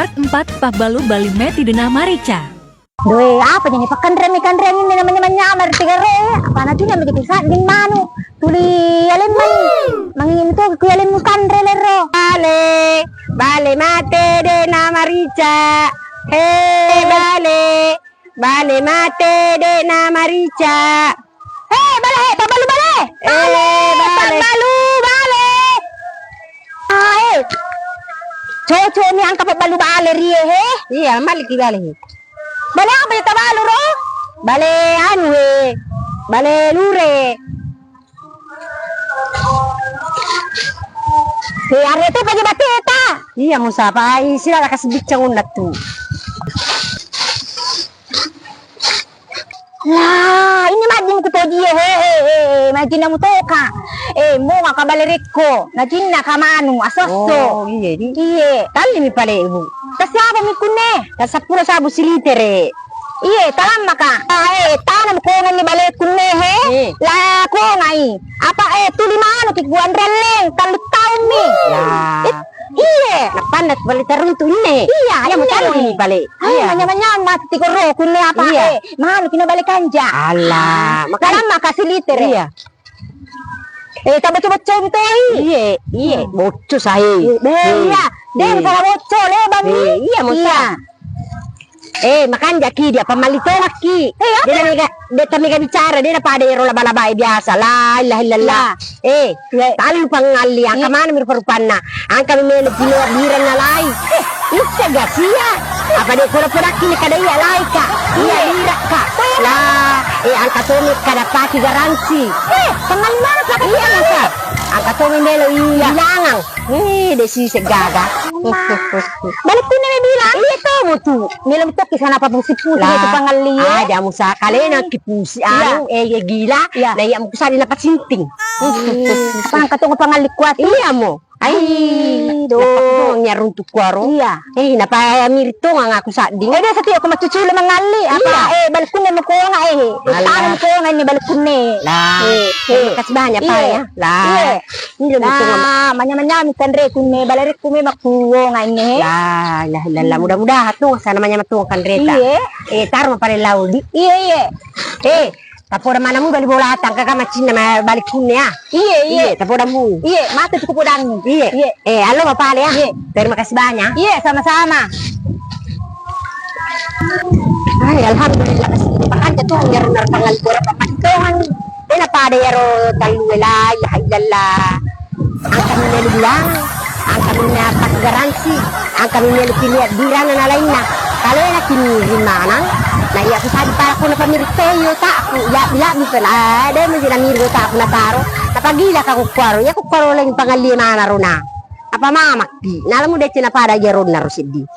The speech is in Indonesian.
Part 4 Pahbalu Bali Meti Dena Marica. Doi, apa jadi pakandremi ini namanya nyamar tiga re. Apa nanti namanya bisa din manu. Tuli alin man. Mangin to ku alin mukan re lero. Bale mate Dena Marica. He bale mate Dena Marica. He bale Pahbalu bale. Pahbalu bale. Ai. Coco ni angka Pahbalu bale rie he. Iya, malik di bale. Bale apa ya Pahbalu ro? Bale anu he. Bale lure. Si arete pagi bateta. Iya musapa ai sila kasih bicang undat tu. Lah, ini majin ko to dia he. Majin na mo to ka. Mo ka baleriko. Najin na ka manu asosto. Oh, iya di. Iye. Tali mi pale ibu. Kasi apa mi kunne? Kasapura sabu silitere. Iye, talam maka. Tanam ko nga ni bale kunne he. La ko ngai. Apa tuli manu kikuan releng talut taon mi. Lah. Iye. Napanat balik taruntu ini. Iya, Iya mo talo ini balik. Iya, manya mati ko ro kunne apa Iya. Manu kinabalikan ja. Alah, Talam maka silitere. Iya. Coba contoh. Iya, bocor saya. Iya, dia bukan bocor le bang. Iya, musa. Makan jaki dia pamalito laki. Dia tamiga bicara dia pada ero laba-laba biasa. La ilaha illallah. Talu pangali ang kamana mir parupanna. Ang kami melo kilo biran na lai. Isa gasia. Apa dia pura-pura kini kada iya lai ka. Iya ira ka. La ang katomi kada paki garansi. Pangali mana plaka Iya masa. Ang katomi melo iya bilangang. Desi segaga. Balik ko na may bilang. Iya to mo tu. Nilam to kisana pa pong sipu itu pangali. Ada musa kalena kipusi anu gila. Na iya mo kusali na pasinting. Pang katong pangali kwat. Iya mo. Ay, do nyarun tu kuaro. Iya. Napa mirito nga ako sa ding. Dia sa tiyo ko matutulo mangali. Apa balik ko na mo ko nga Tanam ko nga ni balik ko na. Lah. Kasbanya pa ya. Lah. Nilo mo to nga. Manya-manya mi kanre kun me balarik ko me makuwo nga ini. Lah, mudah-mudahan to sana manya matuong kanreta. Taro pa rin laudi. Iya. Tapoda mana mo bali bola hatang kakamachin na balik kunya. Iya. Tapoda mo. Iya, mati ko podang. Iya. Alo mapale ya. Terima kasih banyak. Iya, sama-sama. Ay, alhamdulillah kasi pakan to ngar pangal ko ra pamantongan. Ina pada yaro talwela ya illallah. Ang kami bilang, ang kami na paggaransi, ang kami pilihat biran na lain na. Kalau na kinirimanan, na iya ko sabi para ko na pamiritoyo ta ako. Ya bila bisa na ada mo sila mirgo ta ako na taro. Napagila ka ko kwaro, ya ko kwaro lang pangalima na ro na. Apa mamakti. Nala mo deti na pada yaro na ro sidi.